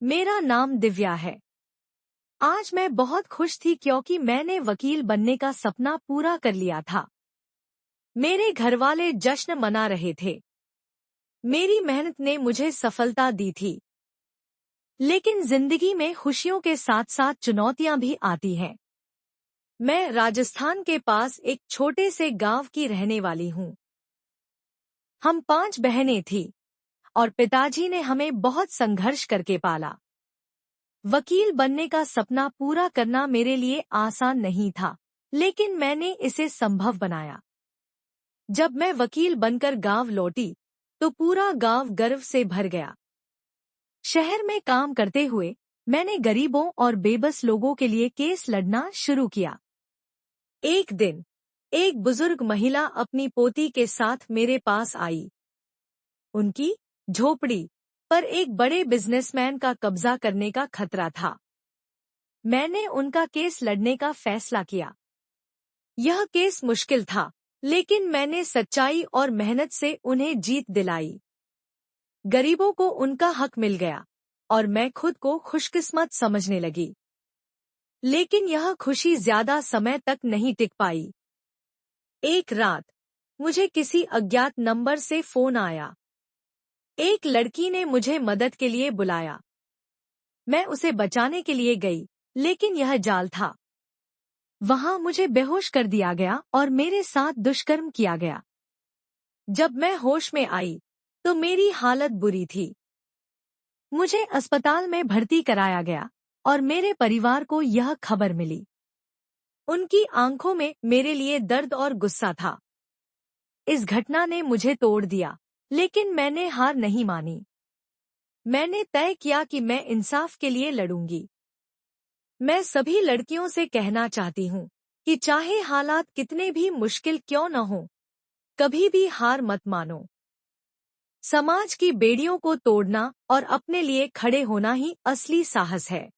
मेरा नाम दिव्या है। आज मैं बहुत खुश थी क्योंकि मैंने वकील बनने का सपना पूरा कर लिया था। मेरे घरवाले जश्न मना रहे थे। मेरी मेहनत ने मुझे सफलता दी थी। लेकिन जिंदगी में खुशियों के साथ साथ चुनौतियां भी आती हैं। मैं राजस्थान के पास एक छोटे से गांव की रहने वाली हूँ। हम 5 बहनें थीं और पिताजी ने हमें बहुत संघर्ष करके पाला। वकील बनने का सपना पूरा करना मेरे लिए आसान नहीं था, लेकिन मैंने इसे संभव बनाया। जब मैं वकील बनकर गांव लौटी, तो पूरा गांव गर्व से भर गया। शहर में काम करते हुए मैंने गरीबों और बेबस लोगों के लिए केस लड़ना शुरू किया। एक दिन एक बुजुर्ग महिला अपनी पोती के साथ मेरे पास आई। उनकी झोपड़ी पर एक बड़े बिजनेसमैन का कब्जा करने का खतरा था। मैंने उनका केस लड़ने का फैसला किया। यह केस मुश्किल था, लेकिन मैंने सच्चाई और मेहनत से उन्हें जीत दिलाई। गरीबों को उनका हक मिल गया और मैं खुद को खुशकिस्मत समझने लगी। लेकिन यह खुशी ज्यादा समय तक नहीं टिक पाई। एक रात मुझे किसी अज्ञात नंबर से फोन आया। एक लड़की ने मुझे मदद के लिए बुलाया। मैं उसे बचाने के लिए गई, लेकिन यह जाल था। वहां मुझे बेहोश कर दिया गया और मेरे साथ दुष्कर्म किया गया। जब मैं होश में आई, तो मेरी हालत बुरी थी। मुझे अस्पताल में भर्ती कराया गया और मेरे परिवार को यह खबर मिली। उनकी आंखों में मेरे लिए दर्द और गुस्सा था। इस घटना ने मुझे तोड़ दिया, लेकिन मैंने हार नहीं मानी। मैंने तय किया कि मैं इंसाफ के लिए लड़ूंगी। मैं सभी लड़कियों से कहना चाहती हूँ कि चाहे हालात कितने भी मुश्किल क्यों न हो, कभी भी हार मत मानो। समाज की बेड़ियों को तोड़ना और अपने लिए खड़े होना ही असली साहस है।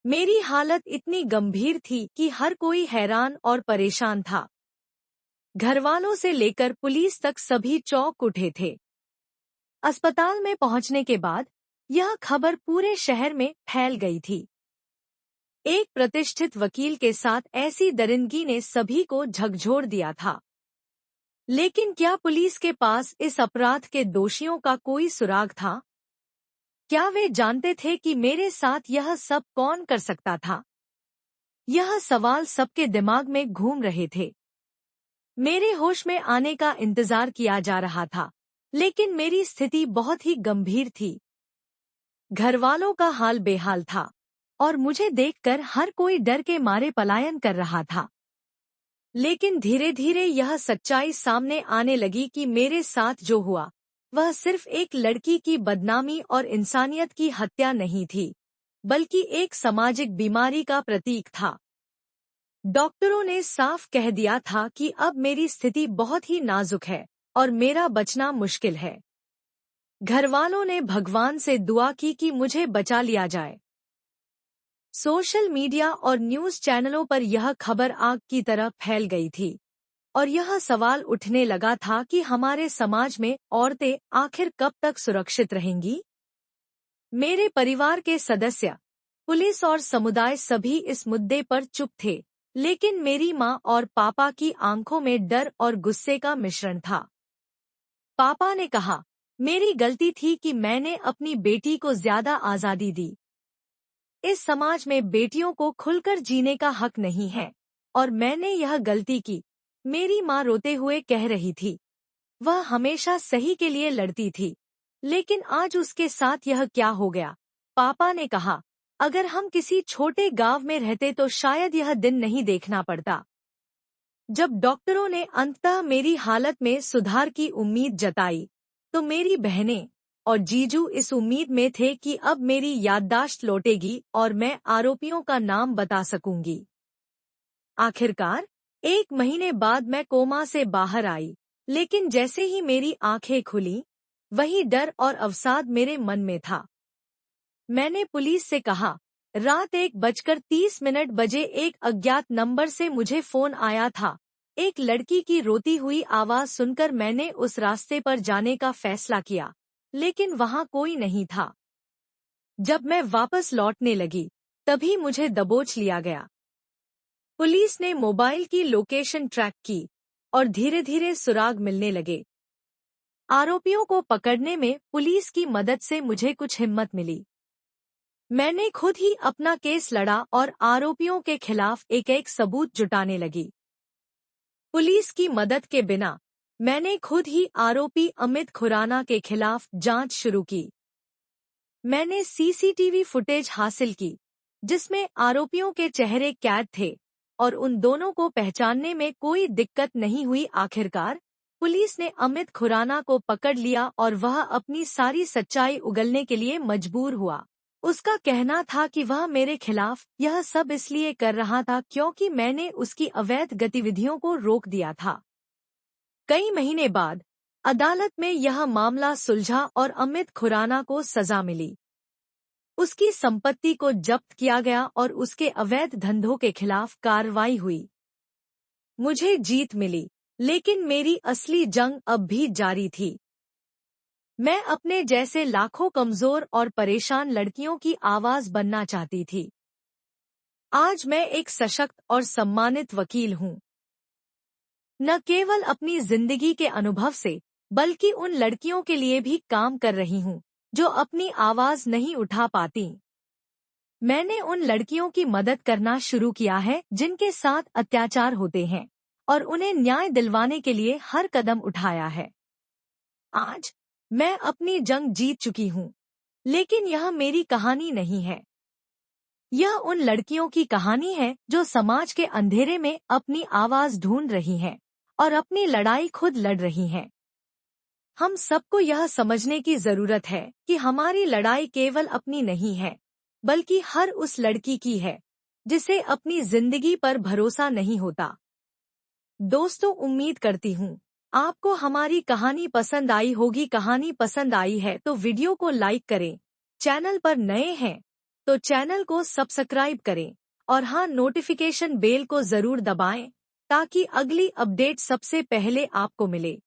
मेरी हालत इतनी गंभीर थी कि हर कोई हैरान और परेशान था। घरवालों से लेकर पुलिस तक सभी चौंक उठे थे। अस्पताल में पहुंचने के बाद यह खबर पूरे शहर में फैल गई थी। एक प्रतिष्ठित वकील के साथ ऐसी दरिंदगी ने सभी को झकझोर दिया था। लेकिन क्या पुलिस के पास इस अपराध के दोषियों का कोई सुराग था? क्या वे जानते थे कि मेरे साथ यह सब कौन कर सकता था? यह सवाल सबके दिमाग में घूम रहे थे। मेरे होश में आने का इंतजार किया जा रहा था, लेकिन मेरी स्थिति बहुत ही गंभीर थी। घरवालों का हाल बेहाल था और मुझे देखकर हर कोई डर के मारे पलायन कर रहा था। लेकिन धीरे धीरे यह सच्चाई सामने आने लगी कि मेरे साथ जो हुआ, वह सिर्फ एक लड़की की बदनामी और इंसानियत की हत्या नहीं थी, बल्कि एक सामाजिक बीमारी का प्रतीक था। डॉक्टरों ने साफ कह दिया था कि अब मेरी स्थिति बहुत ही नाजुक है और मेरा बचना मुश्किल है। घरवालों ने भगवान से दुआ की कि मुझे बचा लिया जाए। सोशल मीडिया और न्यूज़ चैनलों पर यह खबर आग की तरह फैल गई थी और यह सवाल उठने लगा था कि हमारे समाज में औरतें आखिर कब तक सुरक्षित रहेंगी। मेरे परिवार के सदस्य, पुलिस और समुदाय सभी इस मुद्दे पर चुप थे, लेकिन मेरी माँ और पापा की आंखों में डर और गुस्से का मिश्रण था। पापा ने कहा, मेरी गलती थी कि मैंने अपनी बेटी को ज्यादा आजादी दी। इस समाज में बेटियों को खुलकर जीने का हक नहीं है और मैंने यह गलती की। मेरी माँ रोते हुए कह रही थी। वह हमेशा सही के लिए लड़ती थी, लेकिन आज उसके साथ यह क्या हो गया? पापा ने कहा, अगर हम किसी छोटे गांव में रहते तो शायद यह दिन नहीं देखना पड़ता। जब डॉक्टरों ने अंततः मेरी हालत में सुधार की उम्मीद जताई, तो मेरी बहनें और जीजू इस उम्मीद में थे कि अब मेरी याददाश्त लौटेगी और मैं आरोपियों का नाम बता सकूंगी। आखिरकार 1 महीने बाद मैं कोमा से बाहर आई, लेकिन जैसे ही मेरी आंखें खुली, वही डर और अवसाद मेरे मन में था। मैंने पुलिस से कहा, रात 1:30 बजे एक अज्ञात नंबर से मुझे फोन आया था। एक लड़की की रोती हुई आवाज सुनकर मैंने उस रास्ते पर जाने का फैसला किया, लेकिन वहां कोई नहीं था। जब मैं वापस लौटने लगी, तभी मुझे दबोच लिया गया। पुलिस ने मोबाइल की लोकेशन ट्रैक की और धीरे धीरे सुराग मिलने लगे। आरोपियों को पकड़ने में पुलिस की मदद से मुझे कुछ हिम्मत मिली। मैंने खुद ही अपना केस लड़ा और आरोपियों के खिलाफ एक एक सबूत जुटाने लगी। पुलिस की मदद के बिना मैंने खुद ही आरोपी अमित खुराना के खिलाफ जांच शुरू की। मैंने सीसीटीवी फुटेज हासिल की, जिसमें आरोपियों के चेहरे कैद थे और उन दोनों को पहचानने में कोई दिक्कत नहीं हुई। आखिरकार पुलिस ने अमित खुराना को पकड़ लिया और वह अपनी सारी सच्चाई उगलने के लिए मजबूर हुआ। उसका कहना था कि वह मेरे खिलाफ यह सब इसलिए कर रहा था क्योंकि मैंने उसकी अवैध गतिविधियों को रोक दिया था। कई महीने बाद अदालत में यह मामला सुलझा और अमित खुराना को सजा मिली। उसकी संपत्ति को जब्त किया गया और उसके अवैध धंधों के खिलाफ कार्रवाई हुई। मुझे जीत मिली, लेकिन मेरी असली जंग अब भी जारी थी। मैं अपने जैसे लाखों कमजोर और परेशान लड़कियों की आवाज बनना चाहती थी। आज मैं एक सशक्त और सम्मानित वकील हूँ, न केवल अपनी जिंदगी के अनुभव से, बल्कि उन लड़कियों के लिए भी काम कर रही हूँ जो अपनी आवाज नहीं उठा पाती। मैंने उन लड़कियों की मदद करना शुरू किया है जिनके साथ अत्याचार होते हैं और उन्हें न्याय दिलवाने के लिए हर कदम उठाया है। आज मैं अपनी जंग जीत चुकी हूँ, लेकिन यह मेरी कहानी नहीं है। यह उन लड़कियों की कहानी है जो समाज के अंधेरे में अपनी आवाज ढूंढ रही हैं और अपनी लड़ाई खुद लड़ रही हैं। हम सबको यह समझने की जरूरत है कि हमारी लड़ाई केवल अपनी नहीं है, बल्कि हर उस लड़की की है जिसे अपनी जिंदगी पर भरोसा नहीं होता। दोस्तों, उम्मीद करती हूँ आपको हमारी कहानी पसंद आई होगी। कहानी पसंद आई है तो वीडियो को लाइक करें, चैनल पर नए हैं तो चैनल को सब्सक्राइब करें और हाँ, नोटिफिकेशन बेल को जरूर दबाएं ताकि अगली अपडेट सबसे पहले आपको मिले।